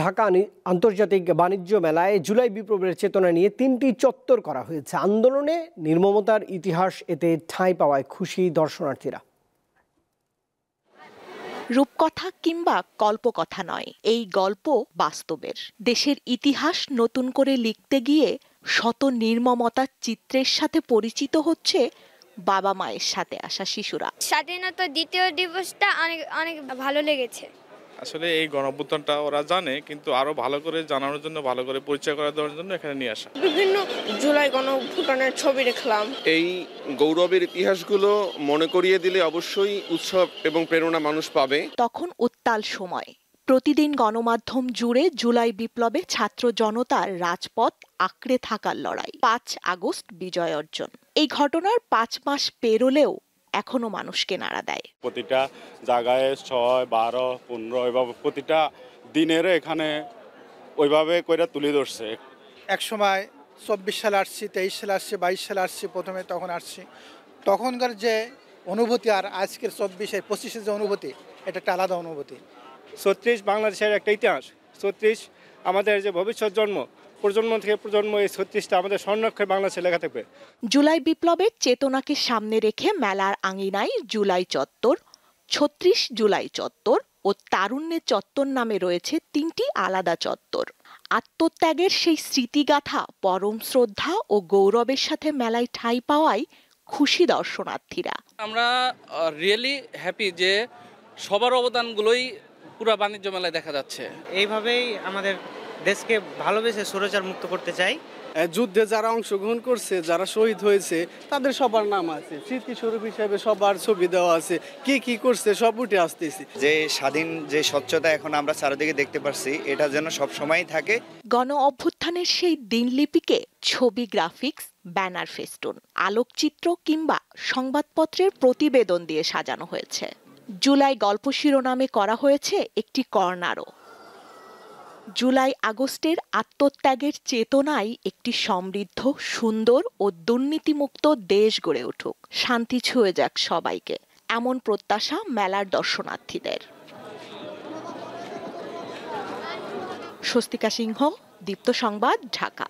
ঢাকা আন্তর্জাতিক বাণিজ্য মেলায় জুলাই বিপ্লবের চেতনা নিয়ে 3টি চত্বর করা হয়েছে। আন্দোলনে নির্মমতার ইতিহাস এতে ঠাঁই পাওয়ায় খুশি দর্শনার্থীরা। রূপকথা কিংবা কল্পকথা নয়, এই গল্প বাস্তবের। দেশের ইতিহাস নতুন করে লিখতে গিয়ে শত নির্মমতার চিত্রের সাথে পরিচিত হচ্ছে বাবা মায়ের সাথে আসা শিশুরা। স্বাধীনতা দ্বিতীয় দিবসটা অনেক ভালো লেগেছে। আসলে এই গণঅভ্যুত্থানটা ওরা জানে, কিন্তু আরো ভালো করে জানানোর জন্য, ভালো করে পরিচয় করে দেওয়ার জন্য এখানে নিয়ে আসা। বিভিন্ন জুলাই গণঅভ্যুত্থানের ছবি দেখলাম। এই গৌরবের ইতিহাসগুলো মনে করিয়ে দিলে অবশ্যই উৎসব এবং প্রেরণা মানুষ পাবে। তখন উত্তাল সময়। প্রতিদিন গণমাধ্যম জুড়ে জুলাই বিপ্লবে ছাত্র জনতার রাজপথ আঁকড়ে থাকার লড়াই। 5 আগস্ট বিজয় অর্জন। এই ঘটনার 5 মাস পেরোলেও এখনো মানুষকে নাড়া দেয়। প্রতিটা জায়গায় 6, 12, 15 এভাবে প্রতিটা দিনের এখানে ওইভাবে করে তুলে ধরছে। এক সময় 24 সালে আসছি, 23 সালে আসছি, 22 সালে আসছি, প্রথমে তখন আসছি, তখনকার যে অনুভূতি আর আজকের 24 25 যে অনুভূতি, এটা একটা আলাদা অনুভূতি। 36 বাংলাদেশের একটা ইতিহাস। 36 আমাদের যে ভবিষ্যৎ প্রজন্ম থেকে প্রজন্ম, এই 36টা আমাদের স্বর্ণাক্ষরে বাংলাদেশে লেখা থাকবে। জুলাই বিপ্লবের চেতনাকে সামনে রেখে মেলার আঙিনায় জুলাই চত্বর, 36 জুলাই চত্বর ও তারুণ্যের চত্বর নামে রয়েছে 3টি আলাদা চত্বর। আত্মত্যাগের সেই স্মৃতিগাথা, পরম শ্রদ্ধা ও গৌরবের সাথে মেলায় ঠাঁই পাওয়ায় খুশি দর্শনার্থীরা। আমরা রিয়েলি হ্যাপি যে সবার অবদানগুলোই পুরো বাণিজ্য মেলায় দেখা যাচ্ছে। এইভাবেই আমাদের দেশকে ভালোবেসে স্বৈরাচার মুক্ত করতে চাই। যুদ্ধে যারা অংশগ্রহণ করছে, যারা শহীদ হয়েছে, তাদের সবার নাম আছে, স্মৃতিস্বরূপ হিসেবে সবার ছবি দেওয়া আছে, কি করছে সব উঠে আসতেছে। যে স্বাধীন যে স্বচ্ছতা এখন আমরা চারিদিকে দেখতে পাচ্ছি, এটা যেন সব সময়ই থাকে। গণ অভ্যুত্থানের সেই দিনলিপিকে ছবি, গ্রাফিক্স, ব্যানার, ফেস্টুন, আলোকচিত্র কিংবা সংবাদপত্রের প্রতিবেদন দিয়ে সাজানো হয়েছে। জুলাই গল্প শিরোনামে করা হয়েছে একটি কর্নারও। জুলাই আগস্টের আত্মত্যাগের চেতনায় একটি সমৃদ্ধ, সুন্দর ও দুর্নীতিমুক্ত দেশ গড়ে উঠুক, শান্তি ছুঁয়ে যাক সবাইকে, এমন প্রত্যাশা মেলার দর্শনার্থীদের। স্বস্তিকা সিংহ, দীপ্ত সংবাদ, ঢাকা।